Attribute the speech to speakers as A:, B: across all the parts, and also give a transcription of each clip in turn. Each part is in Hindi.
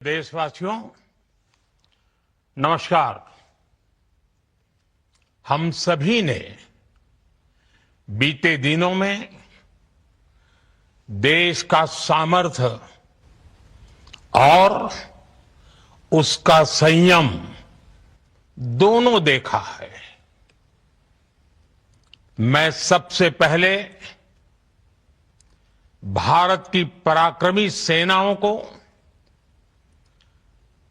A: देशवासियों, नमस्कार। हम सभी ने बीते दिनों में देश का सामर्थ्य और उसका संयम दोनों देखा है। मैं सबसे पहले भारत की पराक्रमी सेनाओं को,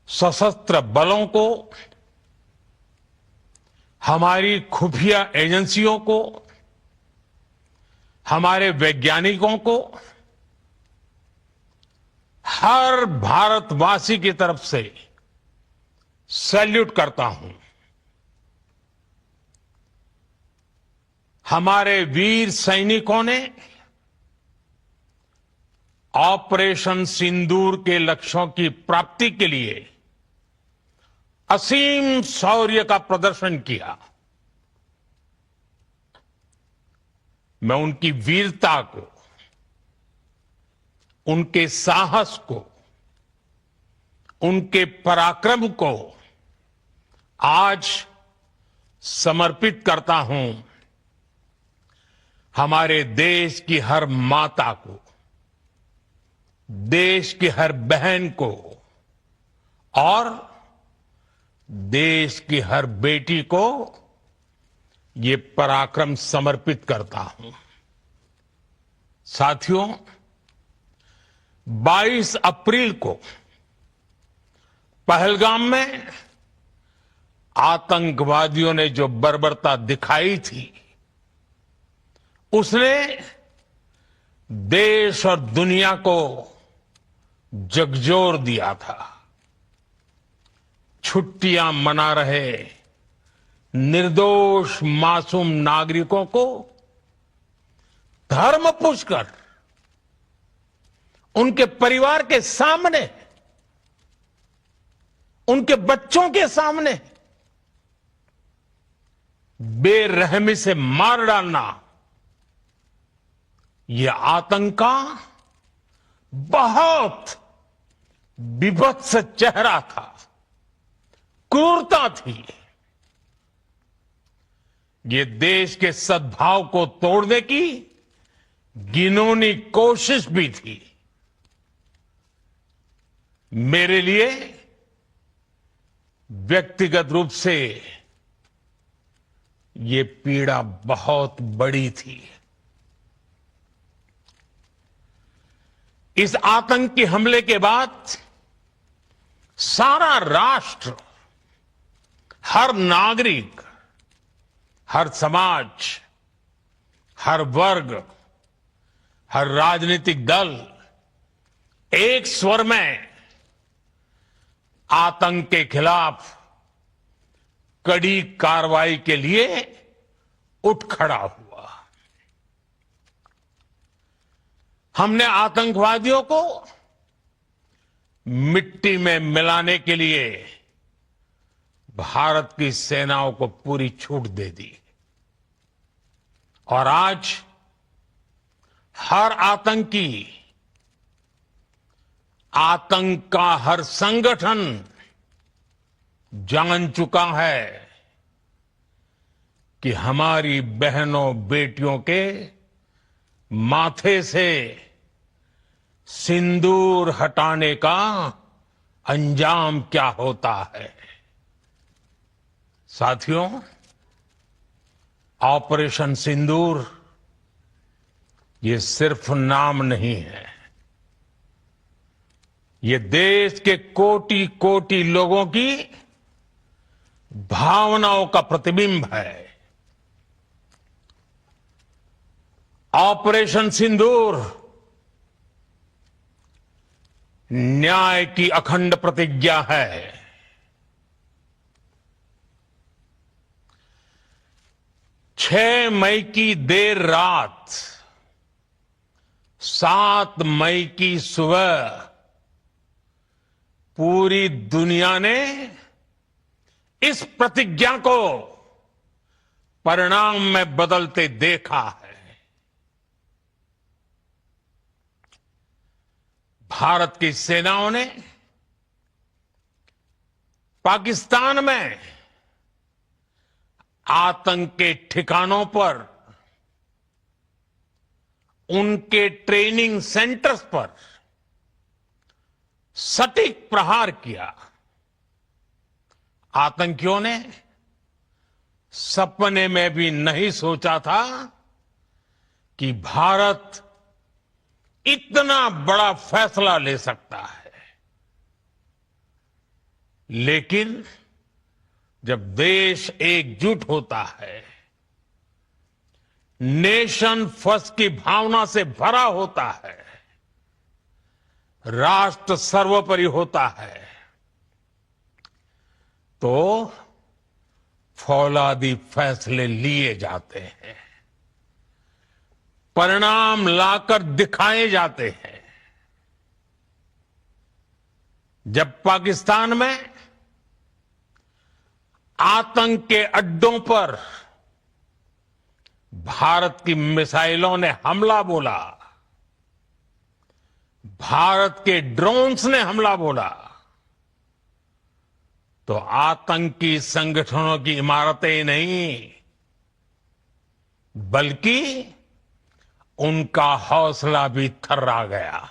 A: सशस्त्र बलों को, हमारी खुफिया एजेंसियों को, हमारे वैज्ञानिकों को, हर भारतवासी की तरफ से सैल्यूट करता हूं। हमारे वीर सैनिकों ने ऑपरेशन सिंदूर के लक्ष्यों की प्राप्ति के लिए असीम शौर्य का प्रदर्शन किया। मैं उनकी वीरता को, उनके साहस को, उनके पराक्रम को आज समर्पित करता हूं हमारे देश की हर माता को, देश की हर बहन को और देश की हर बेटी को ये पराक्रम समर्पित करता हूं। साथियों, 22 अप्रैल को पहलगाम में आतंकवादियों ने जो बर्बरता दिखाई थी, उसने देश और दुनिया को झकझोर दिया था। छुट्टियां मना रहे निर्दोष मासूम नागरिकों को धर्म पूछकर उनके परिवार के सामने, उनके बच्चों के सामने बेरहमी से मार डालना, यह आतंक का बहुत विभत्स चेहरा था, क्रूरता थी। ये देश के सद्भाव को तोड़ने की घिनौनी कोशिश भी थी। मेरे लिए व्यक्तिगत रूप से ये पीड़ा बहुत बड़ी थी। इस आतंकी हमले के बाद सारा राष्ट्र, हर नागरिक, हर समाज, हर वर्ग, हर राजनीतिक दल एक स्वर में आतंक के खिलाफ कड़ी कार्रवाई के लिए उठ खड़ा हुआ। हमने आतंकवादियों को मिट्टी में मिलाने के लिए भारत की सेनाओं को पूरी छूट दे दी और आज हर आतंकी, आतंक का हर संगठन जान चुका है कि हमारी बहनों बेटियों के माथे से सिंदूर हटाने का अंजाम क्या होता है। साथियों, ऑपरेशन सिंदूर ये सिर्फ नाम नहीं है, ये देश के कोटि कोटि लोगों की भावनाओं का प्रतिबिंब है। ऑपरेशन सिंदूर न्याय की अखंड प्रतिज्ञा है। 6 मई की देर रात, 7 मई की सुबह पूरी दुनिया ने इस प्रतिज्ञा को परिणाम में बदलते देखा है। भारत की सेनाओं ने पाकिस्तान में आतंक के ठिकानों पर, उनके ट्रेनिंग सेंटर्स पर सटीक प्रहार किया। आतंकियों ने सपने में भी नहीं सोचा था कि भारत इतना बड़ा फैसला ले सकता है। लेकिन जब देश एकजुट होता है, नेशन फर्स्ट की भावना से भरा होता है, राष्ट्र सर्वोपरि होता है, तो फौलादी फैसले लिए जाते हैं, परिणाम लाकर दिखाए जाते हैं। जब पाकिस्तान में आतंक के अड्डों पर भारत की मिसाइलों ने हमला बोला, भारत के ड्रोन्स ने हमला बोला, तो आतंकी संगठनों की इमारतें नहीं, बल्कि उनका हौसला भी थर्रा गया।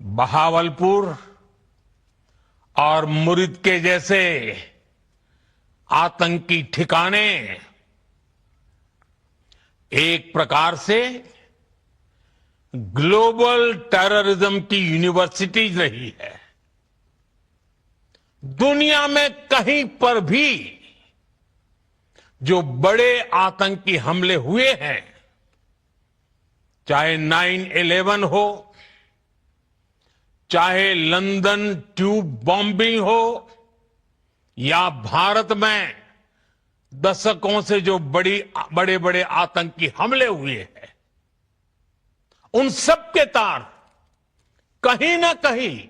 A: बहावलपुर और मुरिद के जैसे आतंकी ठिकाने एक प्रकार से ग्लोबल टेररिज्म की यूनिवर्सिटीज रही है। दुनिया में कहीं पर भी जो बड़े आतंकी हमले हुए हैं, चाहे 9/11 हो, चाहे लंदन ट्यूब बॉम्बिंग हो, या भारत में दशकों से जो बड़े बड़े आतंकी हमले हुए हैं, उन सब के तार कहीं ना कहीं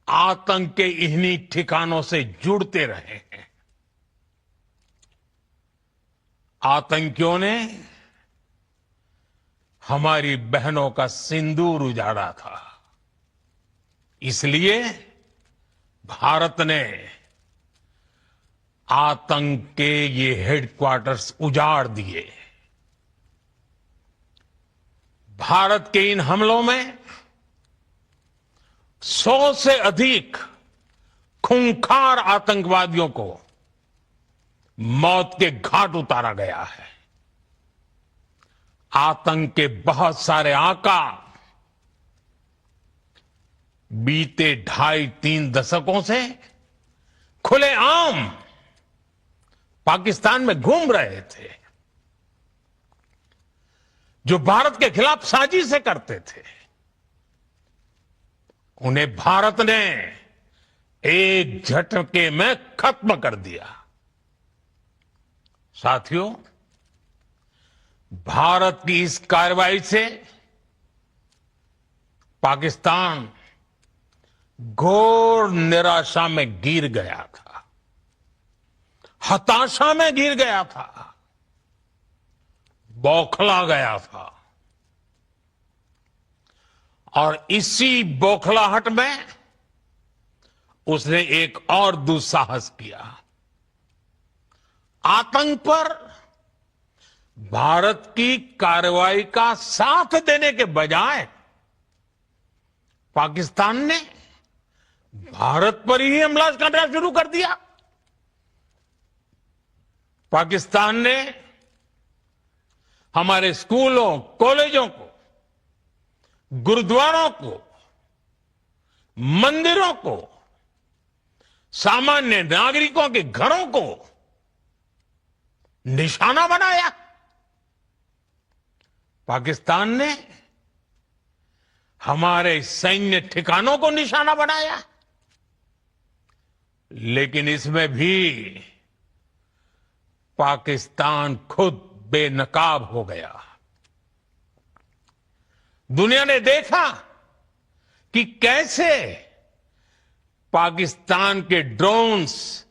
A: आतंक के इन्हीं ठिकानों से जुड़ते रहे हैं। आतंकियों ने हमारी बहनों का सिंदूर उजाड़ा था, इसलिए भारत ने आतंक के ये हेडक्वार्टर्स उजाड़ दिए। भारत के इन हमलों में 100 से अधिक खूंखार आतंकवादियों को मौत के घाट उतारा गया है। आतंक के बहुत सारे आका बीते 2.5-3 दशकों से खुलेआम पाकिस्तान में घूम रहे थे, जो भारत के खिलाफ साजिशें करते थे। उन्हें भारत ने एक झटके में खत्म कर दिया। साथियों, भारत की इस कार्रवाई से पाकिस्तान घोर निराशा में गिर गया था, हताशा में गिर गया था, बौखला गया था। और इसी बौखलाहट में उसने एक और दुस्साहस किया। आतंक पर भारत की कार्रवाई का साथ देने के बजाय पाकिस्तान ने भारत पर ही हमला करना शुरू कर दिया। पाकिस्तान ने हमारे स्कूलों, कॉलेजों को, गुरुद्वारों को, मंदिरों को, सामान्य नागरिकों के घरों को निशाना बनाया। पाकिस्तान ने हमारे सैन्य ठिकानों को निशाना बनाया। लेकिन इसमें भी पाकिस्तान खुद बेनकाब हो गया। दुनिया ने देखा कि कैसे पाकिस्तान के ड्रोन्स,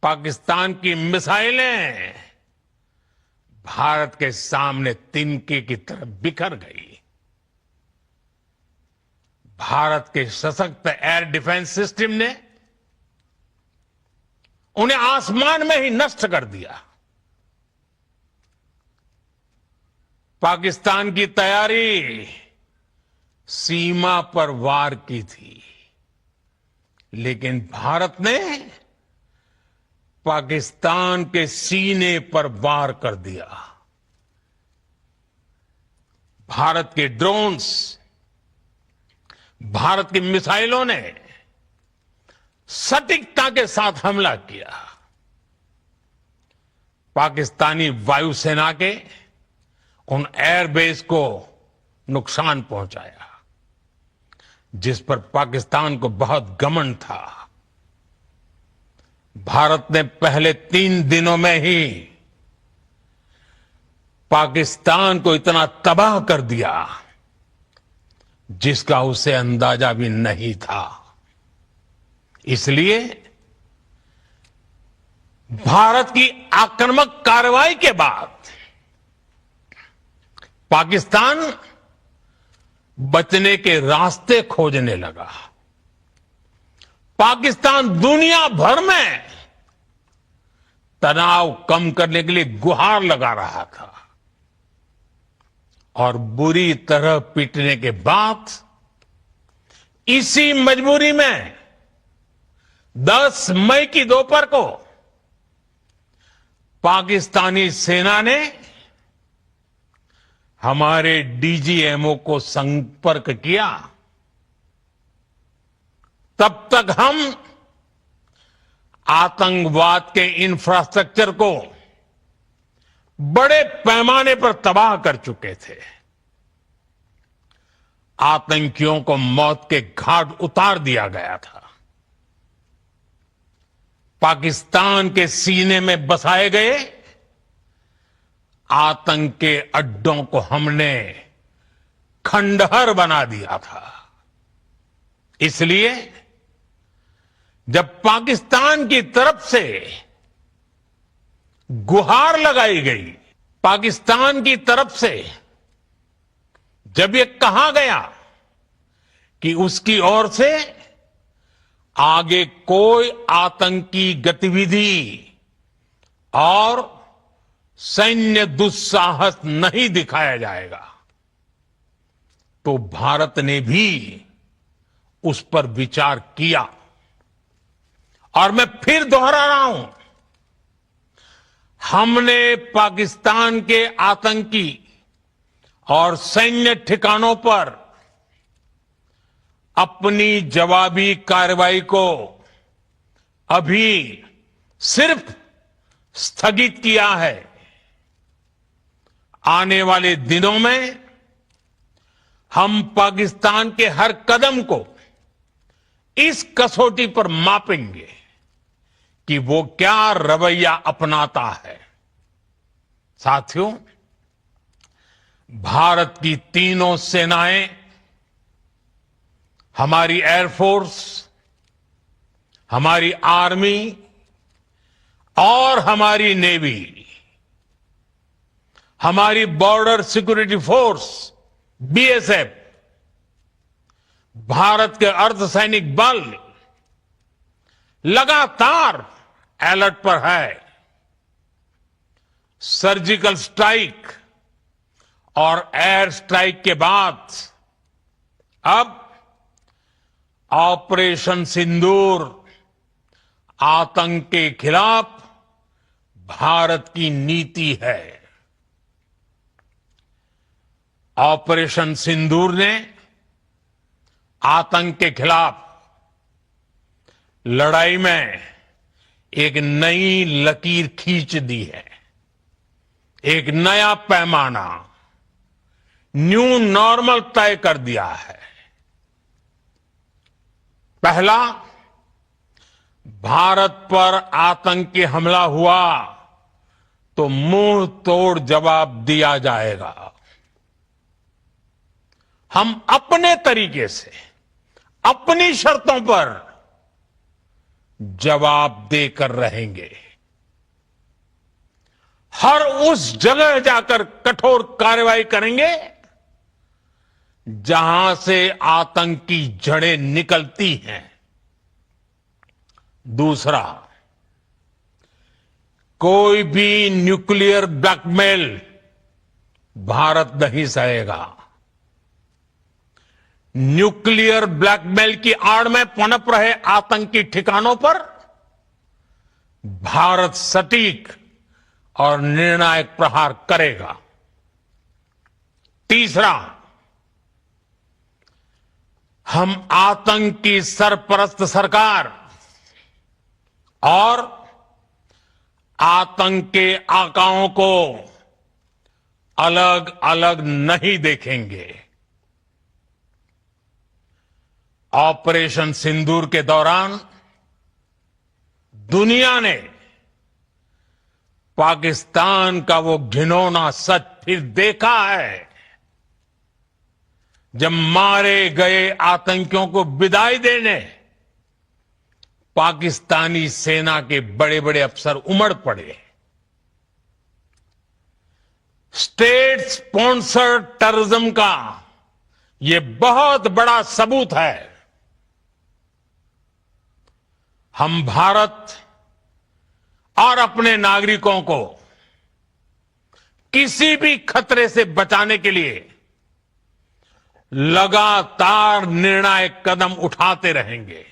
A: पाकिस्तान की मिसाइलें भारत के सामने तिनके की तरह बिखर गई। भारत के सशक्त एयर डिफेंस सिस्टम ने उन्हें आसमान में ही नष्ट कर दिया। पाकिस्तान की तैयारी सीमा पर वार की थी, लेकिन भारत ने पाकिस्तान के सीने पर वार कर दिया। भारत के ड्रोन्स, भारत की मिसाइलों ने सटीकता के साथ हमला किया। पाकिस्तानी वायुसेना के उन एयरबेस को नुकसान पहुंचाया, जिस पर पाकिस्तान को बहुत घमंड था। भारत ने पहले 3 दिनों में ही पाकिस्तान को इतना तबाह कर दिया जिसका उसे अंदाजा भी नहीं था। इसलिए भारत की आक्रामक कार्रवाई के बाद पाकिस्तान बचने के रास्ते खोजने लगा। पाकिस्तान दुनिया भर में तनाव कम करने के लिए गुहार लगा रहा था और बुरी तरह पीटने के बाद इसी मजबूरी में 10 मई की दोपहर को पाकिस्तानी सेना ने हमारे डीजीएमओ को संपर्क किया। तब तक हम आतंकवाद के इंफ्रास्ट्रक्चर को बड़े पैमाने पर तबाह कर चुके थे। आतंकियों को मौत के घाट उतार दिया गया था। पाकिस्तान के सीने में बसाए गए आतंक के अड्डों को हमने खंडहर बना दिया था। इसलिए जब पाकिस्तान की तरफ से गुहार लगाई गई, पाकिस्तान की तरफ से जब ये कहा गया कि उसकी ओर से आगे कोई आतंकी गतिविधि और सैन्य दुस्साहस नहीं दिखाया जाएगा, तो भारत ने भी उस पर विचार किया। और मैं फिर दोहरा रहा हूं, हमने पाकिस्तान के आतंकी और सैन्य ठिकानों पर अपनी जवाबी कार्रवाई को अभी सिर्फ स्थगित किया है। आने वाले दिनों में हम पाकिस्तान के हर कदम को इस कसौटी पर मापेंगे कि वो क्या रवैया अपनाता है। साथियों, भारत की तीनों सेनाएं, हमारी एयरफोर्स, हमारी आर्मी और हमारी नेवी, हमारी border security force BSF, Bharat के अर्धसैनिक बल लगातार अलर्ट पर है। सर्जिकल स्ट्राइक और एयर स्ट्राइक के बाद अब ऑपरेशन सिंदूर आतंक के खिलाफ भारत की नीति है। ऑपरेशन सिंदूर ने आतंक के खिलाफ लड़ाई में एक नई लकीर खींच दी है, एक नया पैमाना, न्यू नॉर्मल तय कर दिया है। पहला, भारत पर आतंकी हमला हुआ तो मुंह तोड़ जवाब दिया जाएगा। हम अपने तरीके से, अपनी शर्तों पर जवाब देकर रहेंगे। हर उस जगह जाकर कठोर कार्रवाई करेंगे जहां से आतंक की जड़ें निकलती हैं। दूसरा, कोई भी न्यूक्लियर ब्लैकमेल भारत नहीं सहेगा। न्यूक्लियर ब्लैकमेल की आड़ में पनप रहे आतंकी ठिकानों पर भारत सटीक और निर्णायक प्रहार करेगा। तीसरा, हम आतंक की सरपरस्त सरकार और आतंक के आकाओं को अलग अलग नहीं देखेंगे। ऑपरेशन सिंदूर के दौरान दुनिया ने पाकिस्तान का वो घिनौना सच फिर देखा है, जब मारे गए आतंकियों को विदाई देने पाकिस्तानी सेना के बड़े बड़े अफसर उमड़ पड़े। स्टेट स्पॉन्सर्ड टेररिज्म का यह बहुत बड़ा सबूत है। हम भारत और अपने नागरिकों को किसी भी खतरे से बचाने के लिए लगातार निर्णायक कदम उठाते रहेंगे।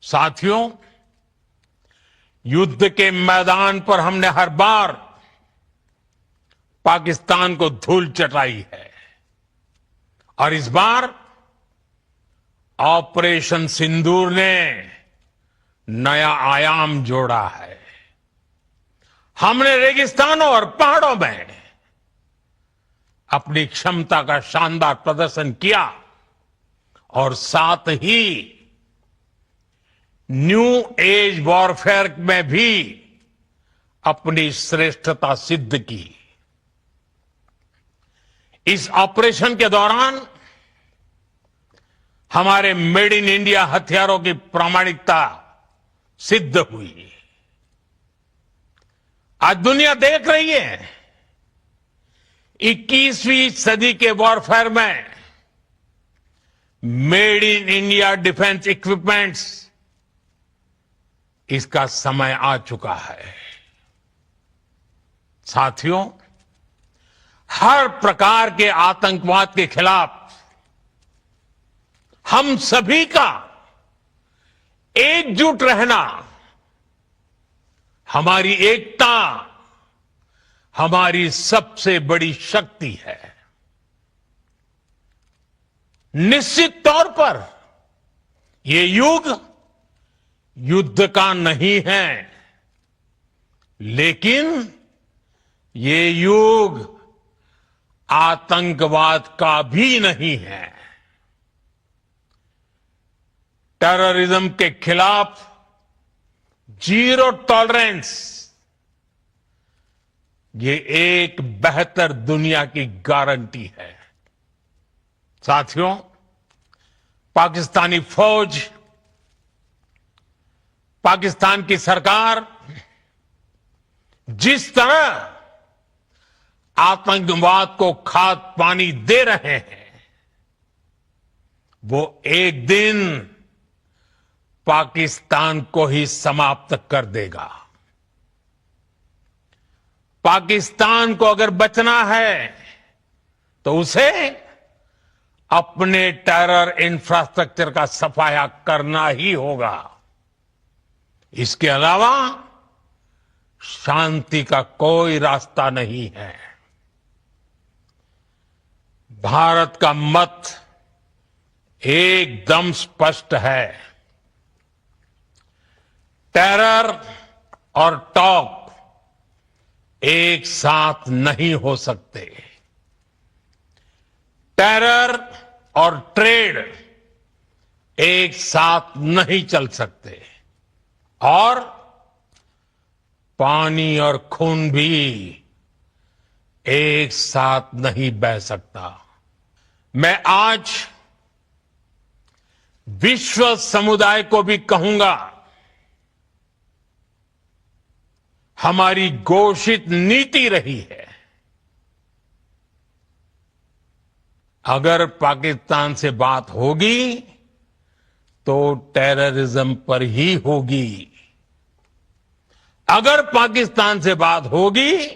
A: साथियों, युद्ध के मैदान पर हमने हर बार पाकिस्तान को धूल चटाई है और इस बार ऑपरेशन सिंदूर ने नया आयाम जोड़ा है। हमने रेगिस्तानों और पहाड़ों में अपनी क्षमता का शानदार प्रदर्शन किया और साथ ही न्यू एज वॉरफेयर में भी अपनी श्रेष्ठता सिद्ध की। इस ऑपरेशन के दौरान हमारे मेड इन इंडिया हथियारों की प्रामाणिकता सिद्ध हुई। आज दुनिया देख रही है 21वीं सदी के वॉरफेयर में made in India defence equipments, इसका समय आ चुका है। साथियों, हर प्रकार के आतंकवाद के खिलाफ हम सभी का एकजुट रहना हमारी एकता, हमारी सबसे बड़ी शक्ति है। निश्चित तौर पर ये युग युद्ध का नहीं है, लेकिन ये युग आतंकवाद का भी नहीं है। टेररिज्म के खिलाफ जीरो टॉलरेंस, ये एक बेहतर दुनिया की गारंटी है। साथियों, पाकिस्तानी फौज, पाकिस्तान की सरकार जिस तरह आतंकवाद को खाद पानी दे रहे हैं, वो एक दिन पाकिस्तान को ही समाप्त कर देगा। पाकिस्तान को अगर बचना है तो उसे अपने टेरर इंफ्रास्ट्रक्चर का सफाया करना ही होगा। इसके अलावा शांति का कोई रास्ता नहीं है। भारत का मत एकदम स्पष्ट है। टेरर और टॉक एक साथ नहीं हो सकते। टेरर और ट्रेड एक साथ नहीं चल सकते और पानी और खून भी एक साथ नहीं बह सकता। मैं आज विश्व समुदाय को भी कहूंगा, हमारी घोषित नीति रही है अगर पाकिस्तान से बात होगी तो टेररिज्म पर ही होगी। अगर पाकिस्तान से बात होगी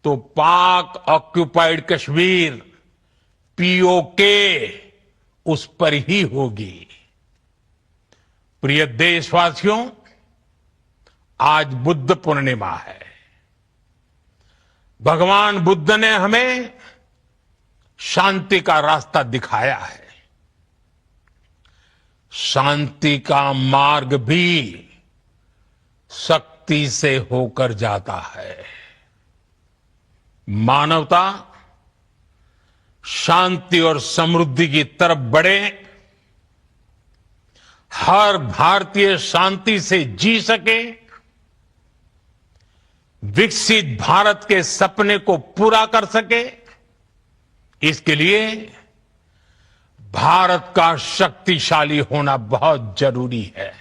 A: तो पाक ऑक्युपाइड कश्मीर पीओके उस पर ही होगी। प्रिय देशवासियों, आज बुद्ध पूर्णिमा है। भगवान बुद्ध ने हमें शांति का रास्ता दिखाया है। शांति का मार्ग भी शक्ति से होकर जाता है। मानवता शांति और समृद्धि की तरफ बढ़े, हर भारतीय शांति से जी सके, विकसित भारत के सपने को पूरा कर सके, इसके लिए भारत का शक्तिशाली होना बहुत जरूरी है।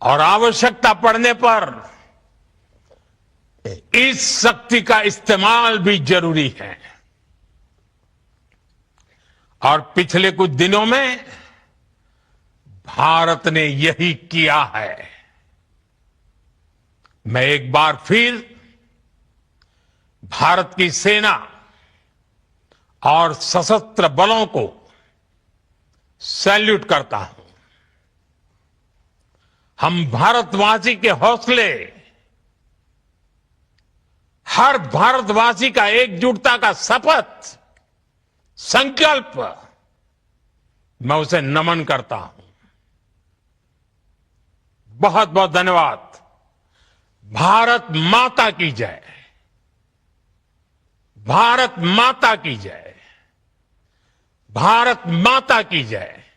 A: और आवश्यकता पड़ने पर इस शक्ति का इस्तेमाल भी जरूरी है। और पिछले कुछ दिनों में भारत ने यही किया है। मैं एक बार फिर भारत की सेना और सशस्त्र बलों को सैल्यूट करता हूं। हम भारतवासी के हौसले, हर भारतवासी का एकजुटता का शपथ, संकल्प, मैं उसे नमन करता हूं। बहुत बहुत धन्यवाद। भारत माता की जय। भारत माता की जय। भारत माता की जय।